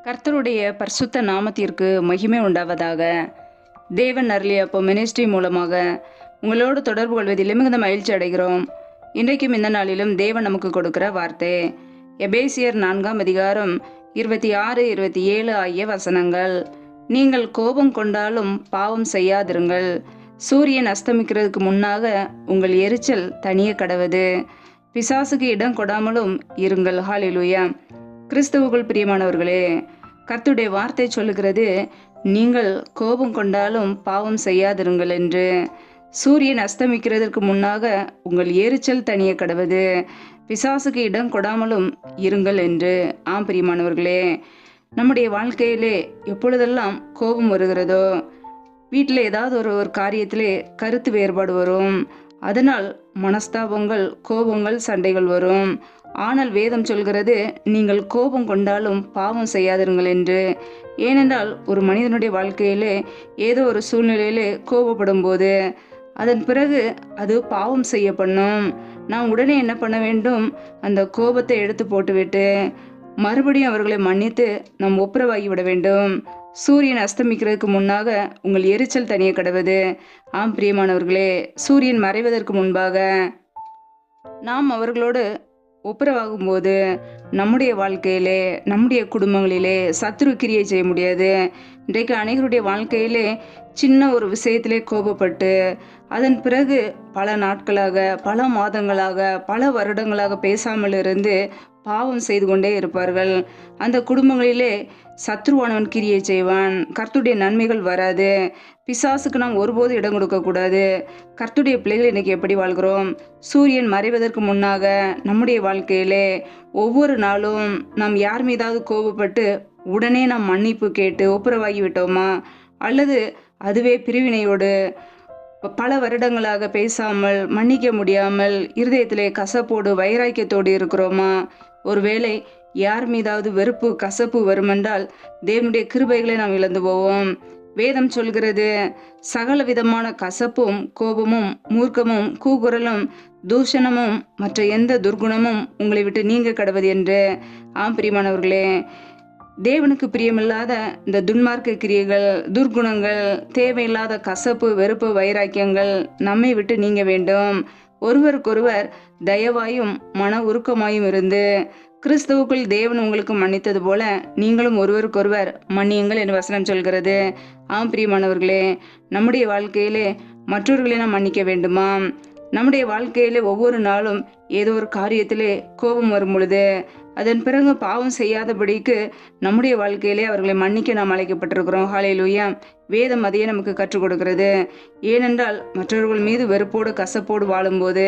கர்த்தருடைய பரிசுத்த நாமத்திற்கு மகிமை உண்டாவதாக. தேவன் அருளிய அப்போ மினிஸ்ட்ரி மூலமாக உங்களோடு தொடர்பு கொள்வதில் மிகுந்த மகிழ்ச்சி அடைகிறோம். இன்றைக்கும் இந்த நாளிலும் தேவன் நமக்கு கொடுக்கிற வார்த்தை எபேசியர் 4ஆம் அதிகாரம் 26, 27 ஆகிய வசனங்கள். நீங்கள் கோபம் கொண்டாலும் பாவம் செய்யாதிருங்கள். சூரியன் அஸ்தமிக்கிறதுக்கு முன்னாக உங்கள் எரிச்சல் தனிய கடவது. பிசாசுக்கு இடம் கொடாமலும் இருங்கள். ஹல்லேலூயா. கிறிஸ்துவுக்குள் பிரியமானவர்களே, கர்த்தருடைய வார்த்தை சொல்லுகிறது, நீங்கள் கோபம் கொண்டாலும் பாவம் செய்யாதிருங்கள் என்று. சூரியன் அஸ்தமிக்கிறதற்கு முன்னாக உங்கள் எரிச்சல் தனிய கடவது. பிசாசுக்கு இடம் கொடாமலும் இருங்கள் என்று. ஆம் பிரியமானவர்களே, நம்முடைய வாழ்க்கையிலே எப்பொழுதெல்லாம் கோபம் வருகிறதோ, வீட்டில் ஏதாவது ஒரு காரியத்திலே கருத்து வேறுபாடு வரும். அதனால் மனஸ்தாபங்கள், கோபங்கள், சண்டைகள் வரும். ஆனால் வேதம் சொல்கிறது, நீங்கள் கோபம் கொண்டாலும் பாவம் செய்யாதிருங்கள் என்று. ஏனென்றால் ஒரு மனிதனுடைய வாழ்க்கையிலே ஏதோ ஒரு சூழ்நிலையிலே கோபப்படும் போது அதன் பிறகு அது பாவம் செய்ய பண்ணும். நாம் உடனே என்ன பண்ண வேண்டும்? அந்த கோபத்தை எடுத்து போட்டுவிட்டு மறுபடியும் அவர்களை மன்னித்து நாம் ஒப்புரவாகி விட வேண்டும். சூரியன் அஸ்தமிக்கிறதுக்கு முன்னாக உங்கள் எரிச்சல் தனிய கடவது. ஆம் பிரியமானவர்களே, சூரியன் மறைவதற்கு முன்பாக நாம் அவர்களோடு ஒப்புரவாகும் போது நம்முடைய வாழ்க்கையிலே, நம்முடைய குடும்பங்களிலே சத்துரு கிரியை செய்ய முடியாது. இன்றைக்கு அனைவருடைய வாழ்க்கையிலே சின்ன ஒரு விஷயத்திலே கோபப்பட்டு அதன் பிறகு பல நாட்களாக, பல மாதங்களாக, பல வருடங்களாக பேசாமல் இருந்து பாவம் செய்து கொண்டே இருப்பார்கள். அந்த குடும்பங்களிலே சத்ருவானவன் கிரியை செய்வான். கர்த்தருடைய நன்மைகள் வராது. பிசாசுக்கு நாம் ஒருபோது இடம் கொடுக்கக்கூடாது. கர்த்தருடைய பிள்ளைகள் இன்னைக்கு எப்படி வாழ்கிறோம்? சூரியன் மறைவதற்கு முன்னாக நம்முடைய வாழ்க்கையிலே ஒவ்வொரு நாளும் நாம் யார் மீதாவது கோபப்பட்டு உடனே நாம் மன்னிப்பு கேட்டு ஒப்புரவாகி விட்டோமா? அல்லது அதுவே பிரிவினையோடு பல வருடங்களாக பேசாமல், மன்னிக்க முடியாமல், இருதயத்திலே கசப்போடு, வைராக்கியத்தோடு இருக்கிறோமா? ஒருவேளை யார் மீதாவது வெறுப்பு, கசப்பு வருமென்றால் தேவனுடைய கிருபைகளை நாம் இழந்து போவோம். வேதம் சொல்கிறது, சகல விதமான கசப்பும், கோபமும், மூர்க்கமும், கூக்குரலும், தூஷணமும், மற்ற எந்த துர்குணமும் உங்களை விட்டு நீங்க கடவது என்று. ஆம் பிரியமானவர்களே, தேவனுக்கு பிரியமில்லாத இந்த துன்மார்க்க கிரியைகள், துர்குணங்கள், தேவையில்லாத கசப்பு, வெறுப்பு, வைராக்கியங்கள் நம்மை விட்டு நீங்க வேண்டும். ஒருவருக்கொருவர் தயவாயும் மன உருக்கமாயும் இருந்து கிறிஸ்துவுக்குள் தேவன் உங்களுக்கு மன்னித்தது போல நீங்களும் ஒருவருக்கொருவர் மன்னியுங்கள் என்று வசனம் சொல்கிறது. ஆம் பிரியமானவர்களே, நம்முடைய வாழ்க்கையிலே மற்றவர்களை நாம் மன்னிக்க வேண்டுமா? நம்முடைய வாழ்க்கையிலே ஒவ்வொரு நாளும் ஏதோ ஒரு காரியத்திலே கோபம் வரும் பொழுது அதன் பிறகு பாவம் செய்யாதபடிக்கு நம்முடைய வாழ்க்கையிலே அவர்களை மன்னிக்க நாம் அழைக்கப்பட்டிருக்கிறோம். ஹல்லேலூயா. வேதம் அதையே நமக்கு கற்றுக் கொடுக்கிறது. ஏனென்றால் மற்றவர்கள் மீது வெறுப்போடு, கசப்போடு வாழும்போது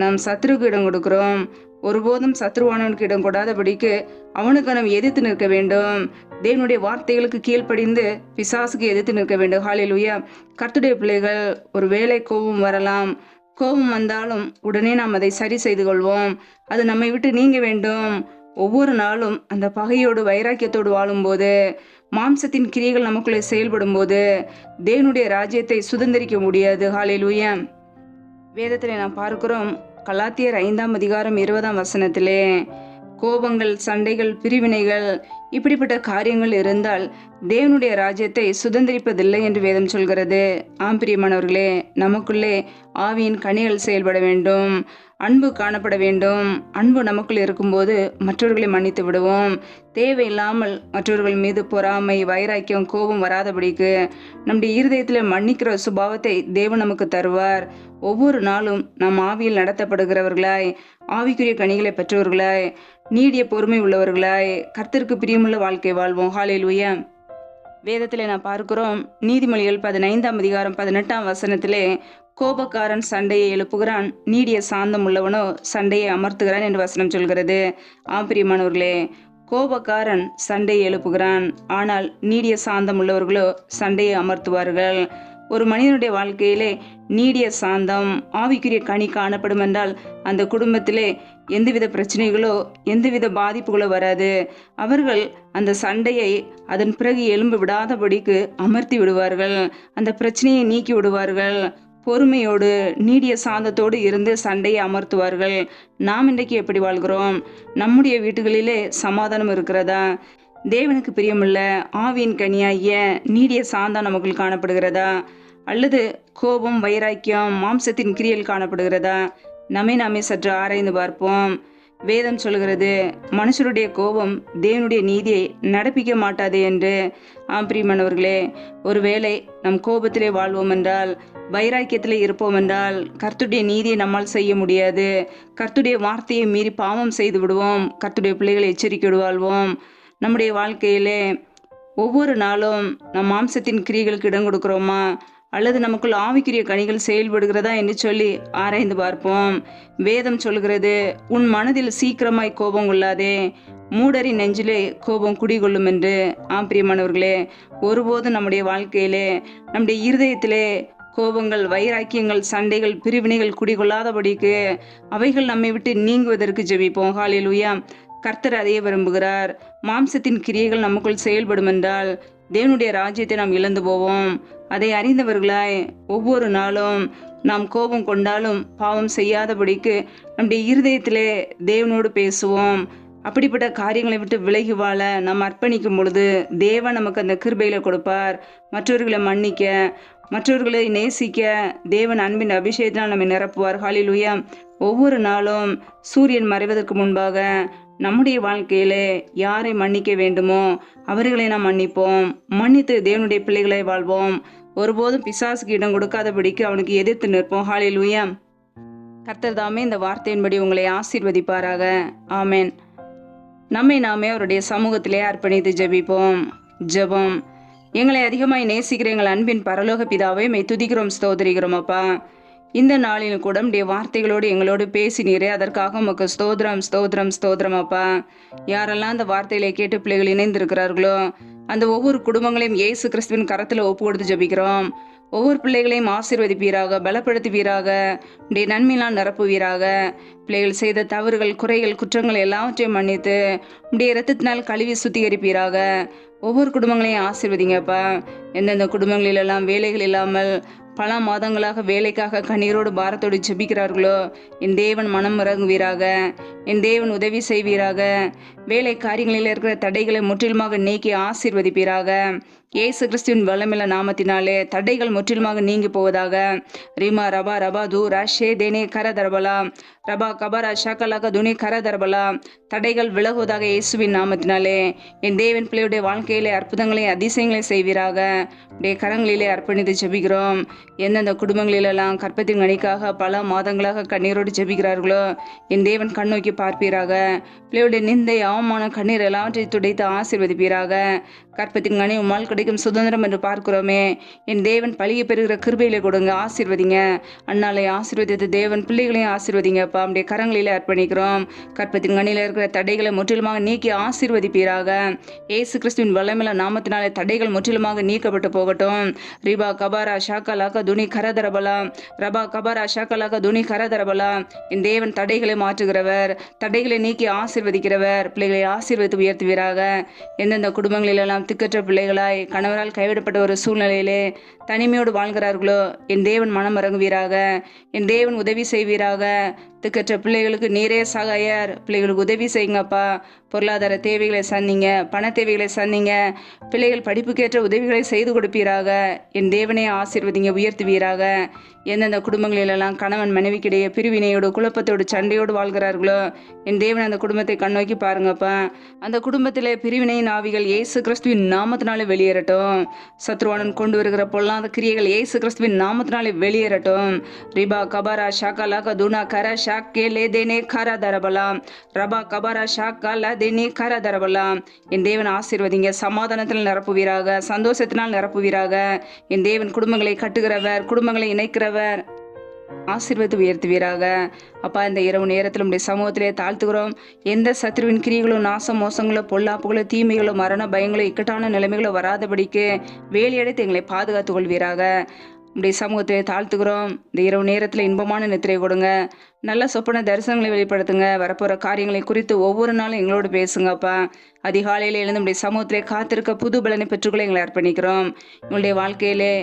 நாம் சத்ருக்கு இடம் கொடுக்கிறோம். ஒருபோதும் சத்ருவானவனுக்கு இடம் கொடாதபடிக்கு அவனுக்கு நாம் எதிர்த்து நிற்க வேண்டும். தேவனுடைய வார்த்தைகளுக்கு கீழ்ப்படிந்து பிசாசுக்கு எதிர்த்து நிற்க வேண்டும். ஹல்லேலூயா. கர்த்தருடைய பிள்ளைகள், ஒரு வேளை கோபம் வரலாம். கோபம் வந்தாலும் உடனே நாம் அதை சரி செய்து கொள்வோம். அது நம்மை விட்டு நீங்க வேண்டும். ஒவ்வொரு நாளும் அந்த பகையோடு, வைராக்கியத்தோடு வாழும்போது, மாம்சத்தின் கிரியைகள் நமக்குள்ளே செயல்படும் போது தேவனுடைய ராஜ்யத்தை சுதந்திரிக்க முடியாது. ஹல்லேலூயா. வேதத்திலே நாம் பார்க்கிறோம், கலாத்தியர் 5ஆம் அதிகாரம் 20ஆம் வசனத்திலே, கோபங்கள், சண்டைகள், பிரிவினைகள், இப்படிப்பட்ட காரியங்கள் இருந்தால் தேவனுடைய ராஜ்யத்தை சுதந்திரிப்பதில்லை என்று வேதம் சொல்கிறது. ஆம் பிரியமானவர்களே, நமக்குள்ளே ஆவியின் கனிகள் செயல்பட வேண்டும். அன்பு காணப்பட வேண்டும். அன்பு நமக்குள் இருக்கும்போது மற்றவர்களை மன்னித்து விடுவோம். தேவையில்லாமல் மற்றவர்கள் மீது பொறாமை, வைராக்கியம், கோபம் வராதபடிக்கு நம்முடைய இருதயத்தில் மன்னிக்கிற சுபாவத்தை தேவன் நமக்கு தருவார். ஒவ்வொரு நாளும் நாம் ஆவியில் நடத்தப்படுகிறவர்களாய், ஆவிக்குரிய கனிகளை பெற்றவர்களாய், நீடிய பொறுமை உள்ளவர்களாய், கர்த்தருக்கு பிரியமுள்ள வாழ்க்கை வாழ்வோம். ஹல்லேலூயா. வேதத்திலே நாம் பார்க்கிறோம், நீதிமொழிகள் 15ஆம் அதிகாரம் 18ஆம் வசனத்திலே, கோபக்காரன் சண்டையை எழுப்புகிறான், நீடிய சாந்தம் உள்ளவனோ சண்டையை அமர்த்துகிறான் என்று வசனம் சொல்கிறது. ஆம் பிரியமானவர்களே, கோபக்காரன் சண்டையை எழுப்புகிறான், ஆனால் நீடிய சாந்தம் உள்ளவர்களோ சண்டையை அமர்த்துவார்கள். ஒரு மனிதனுடைய வாழ்க்கையிலே நீடிய சாந்தம், ஆவிக்குரிய கனி காணப்படும் என்றால் அந்த குடும்பத்திலே எந்தவித பிரச்சனைகளோ, எந்தவித பாதிப்புகளோ வராது. அவர்கள் அந்த சண்டையை அதன் பிறகு எழும்பு விடாதபடிக்கு அமர்த்தி விடுவார்கள். அந்த பிரச்சனையை நீக்கி விடுவார்கள். பொறுமையோடு, நீடிய சாந்தத்தோடு இருந்து சண்டையை அமர்த்துவார்கள். நாம் இன்றைக்கு எப்படி வாழ்கிறோம்? நம்முடைய வீட்டுகளிலே சமாதானம் இருக்கிறதா? தேவனுக்கு பிரியமுள்ள ஆவியின் கனியாகிய நீடிய சாந்தம் நமக்குள் காணப்படுகிறதா, அல்லது கோபம், வைராக்கியம், மாம்சத்தின் கிரியல் காணப்படுகிறதா? நம்மை நாமே சற்று ஆராய்ந்து பார்ப்போம். வேதம் சொல்கிறது, மனுஷருடைய கோபம் தேவனுடைய நீதியை நடப்பிக்க மாட்டாதே என்று. பிரியமானவர்களே, ஒருவேளை நம் கோபத்திலே வாழ்வோம் என்றால், வைராக்கியத்திலே இருப்போம் என்றால், கர்த்தருடைய நீதியை நம்மால் செய்ய முடியாது. கர்த்தருடைய வார்த்தையை மீறி பாவம் செய்து விடுவோம். கர்த்தருடைய பிள்ளைகளை எச்சரிக்கையோடு வாழ்வோம். நம்முடைய வாழ்க்கையிலே ஒவ்வொரு நாளும் நம் மாம்சத்தின் கிரியைகளுக்கு இடம் கொடுக்கிறோமா, அல்லது நமக்குள் ஆவிக்குரிய கனிகள் செயல்படுகிறதா என்று சொல்லி ஆராய்ந்து பார்ப்போம். வேதம் சொல்கிறது, உன் மனதில் சீக்கிரமாய் கோபம் கொள்ளாதே, மூடரின் நெஞ்சிலே கோபம் குடிகொள்ளும் என்று. பிரியமானவர்களே, ஒருபோதும் நம்முடைய வாழ்க்கையிலே, நம்முடைய இருதயத்திலே கோபங்கள், வைராக்கியங்கள், சண்டைகள், பிரிவினைகள் குடிகொள்ளாதபடிக்கு அவைகள் நம்மை விட்டு நீங்குவதற்கு ஜெபிப்போம். ஹல்லேலூயா. கர்த்தர் அதையே விரும்புகிறார். மாம்சத்தின் கிரியைகள் நமக்குள் செயல்படும் என்றால் தேவனுடைய ராஜ்யத்தை நாம் இழந்து போவோம். அதை அறிந்தவர்களாய் ஒவ்வொரு நாளும் நாம் கோபம் கொண்டாலும் பாவம் செய்யாதபடிக்கு நம்முடைய இருதயத்திலே தேவனோடு பேசுவோம். அப்படிப்பட்ட காரியங்களை விட்டு விலகி வாழ நாம் அர்ப்பணிக்கும் பொழுது தேவன் நமக்கு அந்த கிருபையில கொடுப்பார். மற்றவர்களை மன்னிக்க, மற்றவர்களை நேசிக்க தேவன் அன்பின் அபிஷேகத்தினால் நம்மை நிரப்புவார். ஹல்லேலூயா. ஒவ்வொரு நாளும் சூரியன் மறைவதற்கு முன்பாக நம்முடைய வாழ்க்கையிலே யாரை மன்னிக்க வேண்டுமோ அவர்களை நாம் மன்னிப்போம். மன்னித்து தேவனுடைய பிள்ளைகளை வாழ்வோம். ஒருபோதும் பிசாசுக்கு இடம் கொடுக்காதபடிக்கு அவனுக்கு எதிர்த்து நிற்போம். ஹல்லேலூயா. கர்த்தர் தாமே இந்த வார்த்தையின்படி உங்களை ஆசீர்வதிப்பாராக. ஆமென். நம்மை நாமே அவருடைய சமூகத்திலே அர்ப்பணித்து ஜெபிப்போம். ஜெபம். எங்களை அதிகமாய் நேசிக்கிற எங்கள் அன்பின் பரலோக பிதாவை மெய் துதிக்கிறோம், ஸ்தோத்திரிக்கிறோம். அப்பா, இந்த நாளில் கூட உடைய வார்த்தைகளோடு எங்களோடு பேசினீரே, அதற்காக உமக்கு ஸ்தோத்திரம், ஸ்தோத்திரம், ஸ்தோத்திரம். அப்பா, யாரெல்லாம் அந்த வார்த்தையிலே கேட்டு பிள்ளைகள் இணைந்திருக்கிறார்களோ அந்த ஒவ்வொரு குடும்பங்களையும் இயேசு கிறிஸ்துவின் கரத்தில் ஒப்பு கொடுத்து ஜெபிக்கிறோம். ஒவ்வொரு பிள்ளைகளையும் ஆசீர்வதிப்பீராக, பலப்படுத்துவீராக, உடைய நன்மையினால் நிரப்புவீராக. பிள்ளைகள் செய்த தவறுகள், குறைகள், குற்றங்கள் எல்லாவற்றையும் மன்னித்து உடைய இரத்தத்தினால் கழுவி சுத்திகரிப்பீராக. ஒவ்வொரு குடும்பங்களையும் ஆசீர்வதிங்கப்பா. எந்தெந்த குடும்பங்களிலெல்லாம் வேலைகள் இல்லாமல் பல மாதங்களாக வேலைக்காக கண்ணீரோடு பாரத்தோடு ஜெபிக்கிறார்களோ என் தேவன் மனம் இறங்குவீராக. என் தேவன் உதவி செய்வீராக. வேலை காரியங்களில் இருக்கிற தடைகளை முற்றிலுமாக நீக்கி ஆசீர்வதிப்பீராக. இயேசு கிறிஸ்துவின் வல்லமையுள்ள நாமத்தினாலே தடைகள் முற்றிலுமாக நீங்கி போவதாக. ரீமா ரபா ரபா தூ ராஷே தேனே கர தரபலா ரபா கபரா ஷாக்கலாக துனி கர தரபலா. தடைகள் விலகுவதாக இயேசுவின் நாமத்தினாலே. என் தேவன் பிள்ளையுடைய வாழ்க்கையிலே அற்புதங்களை, அதிசயங்களை செய்வீராக. உடைய கரங்களிலே அர்ப்பணித்து ஜெபிக்கிறோம். எந்தெந்த குடும்பங்களிலெல்லாம் கற்பத்தின் கனிக்காக பல மாதங்களாக கண்ணீரோடு ஜெபிக்கிறார்களோ என் தேவன் கண்ணோக்கி பார்ப்பீராக. பிள்ளையுடைய நிந்தை, அவமான, கண்ணீர் எல்லாவற்றை துடைத்து ஆசீர்வதிப்பீராக. கற்பத்தின் கனி உம்மால் கிடைக்கும் சுதந்திரம் என்று பார்க்கிறோமே. என் தேவன் பழிய பெறுகிற கிருபையிலே கொடுங்க, ஆசீர்வதிங்க. அண்ணாலை ஆசீர்வதித்து தேவன் பிள்ளைகளையும் ஆசீர்வதிங்கப்பா. நம்முடைய கரங்களிலே அர்ப்பணிக்கிறோம். கற்பத்தின் கனியில் இருக்கிற தடைகளை முற்றிலுமாக நீக்கி ஆசீர்வதிப்பீராக. இயேசு கிறிஸ்துவின் வல்லமையுள்ள நாமத்தினாலே தடைகள் முற்றிலுமாக நீக்கப்பட்டு போகட்டும். ரிபா கபாரா ஷாக்கலாக துனி கரதரபலா ரபா கபாரா ஷாக்கலாக துனி கரதரபலா. என் தேவன் தடைகளை மாற்றுகிறவர், தடைகளை நீக்கி ஆசீர்வதிக்கிறவர். பிள்ளைகளை ஆசீர்வதித்து உயர்த்துவீராக. எந்தெந்த குடும்பங்களிலெல்லாம் திக்கற்ற பிள்ளைகளாய் கணவரால் கைவிடப்பட்ட ஒரு சூழ்நிலையிலே தனிமையோடு வாழ்கிறார்களோ என் தேவன் மனம் இறங்குவீராக. என் தேவன் உதவி செய்வீராக. திக்கற்ற பிள்ளைகளுக்கு நீரே சகாயர். பிள்ளைகளுக்கு உதவி செய்யுங்கப்பா. பொருளாதார தேவைகளை சந்திங்க, பண தேவைகளை சந்திங்க. பிள்ளைகள் படிப்புக்கேற்ற உதவிகளை செய்து கொடுப்பீராக. என் தேவனே ஆசீர்வதிங்க, உயர்த்துவீராக. எந்தெந்த குடும்பங்களிலெல்லாம் கணவன் மனைவிக்கிடையே பிரிவினையோடு, குழப்பத்தோடு, சண்டையோடு வாழ்கிறார்களோ என் தேவன் அந்த குடும்பத்தை கண்ணோக்கி பாருங்கப்பா. அந்த குடும்பத்திலே பிரிவினையின் ஆவிகள் இயேசு கிறிஸ்துவின் நாமத்தினாலே வெளியேறட்டும். சத்ருவானன் கொண்டு வருகிற பொல்லாத கிரியைகள் இயேசு கிறிஸ்துவின் நாமத்தினாலே வெளியேறட்டும். ரிபா கபாரா ஷாக்கலாக துனா கர ஷாக்கே லேதேனே கர தரபலாம் ரபா கபாரா ஷாக்கா லதேனே கர தரபலாம். என் தேவன் ஆசீர்வதிங்க. சமாதானத்தில் நிரப்புவீராக, சந்தோஷத்தினால் நிரப்புவீராக. என் தேவன் குடும்பங்களை கட்டுகிறவர், குடும்பங்களை இணைக்கிறவர், ஆசீர்வதித்து உயர்த்துவீராக. அப்பா, இந்த இரவு நேரத்தில் உடைய சமூகத்திலே தாழ்த்துகிறோம். எந்த சத்ருவின் கிரியைகளோ, நாச மோசங்களோ, பொல்லாப்புகளோ, தீமைகளோ, மரண பயங்களோ, இக்கட்டான நிலைமைகளோ வராதபடிக்கு வேலையடைத்து எங்களை பாதுகாத்துக் கொள்வீராக. உடைய சமூகத்தை தாழ்த்துக்கிறோம். இந்த இரவு நேரத்தில் இன்பமான நித்திரை கொடுங்க. நல்ல சொப்பன தரிசனங்களை வெளிப்படுத்துங்க. வரப்போகிற காரியங்களை குறித்து ஒவ்வொரு நாளும் எங்களோடு பேசுங்கப்பா. அதிகாலையில் எழுந்து உடைய சமூகத்திலே காத்திருக்க புது பலனை பெற்றுக்கொள்ள எங்களை அர்ப்பணிக்கிறோம். எங்களுடைய வாழ்க்கையிலே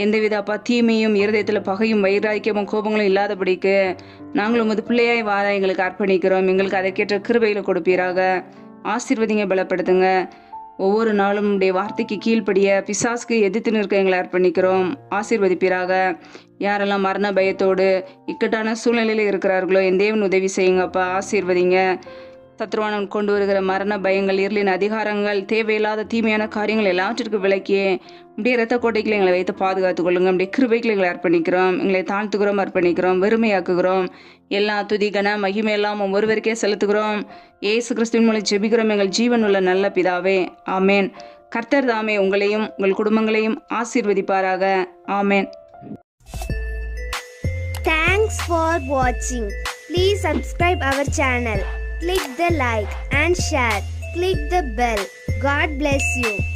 எந்தவித தீமையும், இருதயத்தில் பகையும், வைராக்கியமும், கோபங்களும் இல்லாதபடிக்கு நாங்கள் உமது பிள்ளையாய் வாழ எங்களுக்கு அர்ப்பணிக்கிறோம். எங்களுக்கு அதற்கேற்ற கிருபைகளை கொடுப்பீராக. ஆசீர்வதிங்க, பலப்படுத்துங்க. ஒவ்வொரு நாளும் உடைய வார்த்தைக்கு கீழ்ப்படிய பிசாசுக்கு எதிர்த்து நிற்க எங்களை அர்ப்பணிக்கிறோம். ஆசீர்வதிப்பீராக. யாரெல்லாம் மரண பயத்தோடு இக்கட்டான சூழ்நிலையில் இருக்கிறார்களோ என் தேவன் உதவி செய்யுங்கப்பா. ஆசீர்வதிங்க. சத்ருவானன் கொண்டு வருகிற மரண பயங்கள், இருளின் அதிகாரங்கள், தேவையில்லாத தீமையான காரியங்கள் எல்லாவற்றிற்கு விலக்கியே அப்படியே இரத்த கோட்டைகளை எங்களை வைத்து பாதுகாத்துக் கொள்ளுங்க. அப்படியே கிருபைகளை எங்களை அர்ப்பணிக்கிறோம். எங்களை தாழ்த்துகிறோம், அர்ப்பணிக்கிறோம், வெறுமையாக்குகிறோம். எல்லா துதி கன மகிமை எல்லாம் ஒருவருக்கே செலுத்துகிறோம். இயேசு கிறிஸ்துவின் மூலம் ஜெபிக்கிறோம் எங்கள் ஜீவன் உள்ள நல்ல பிதாவே. ஆமேன். கர்த்தர் தாமே உங்களையும் உங்கள் குடும்பங்களையும் ஆசீர்வதிப்பாராக. ஆமேன். Thanks for watching. Please subscribe our channel. Click the like and share. Click the bell. God bless you.